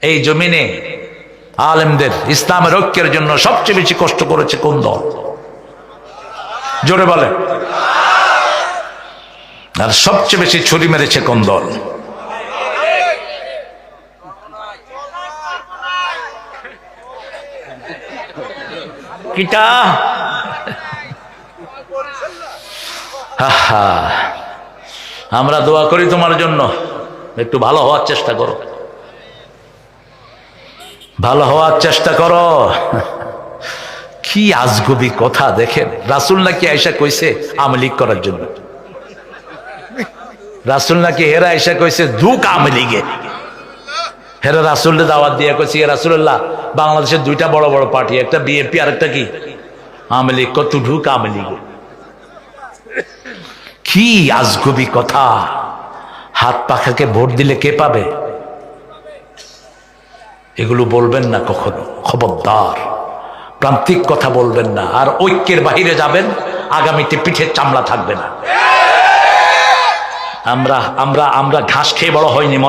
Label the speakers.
Speaker 1: এই জমিনে আলেমদের ইসলামের ঐক্যের জন্য সবচেয়ে বেশি কষ্ট করেছে কোন দল? জোরে বলে। আর সবচেয়ে বেশি ছুরি মেরেছে কোন দল? কিটা? আমরা দোয়া করি তোমার জন্য, একটু ভালো হওয়ার চেষ্টা করো, ভালো হওয়ার চেষ্টা করো। কি আজগুবি কথা দেখেন, রাসূল নাকি আয়েশা কইছে আমলিক করার জন্য, রাসূল নাকি হেরা আয়েশা কইছে দুক আমলিগে, হেরা রাসূলের দাওয়াত দিয়ে কইছে ইয়া রাসূলুল্লাহ বাংলাদেশের দুইটা বড় বড় পার্টি, একটা বিএনপি আর একটা কি আমলিগ, কত ঢুক আমলিগে। কি আজগুবি কথা! হাত পাখাকে ভোট দিলে কে পাবে? এগুলো বলবেন না কখনো, খবরদার। প্রান্তিক কথা বলবেন না, আর ঐক্যের বাহিরে যাবেন, আগামীতে পিঠের চামড়া থাকবে না। আমরা আমরা আমরা ঘাস খেয়ে বড় হয়নি, মনে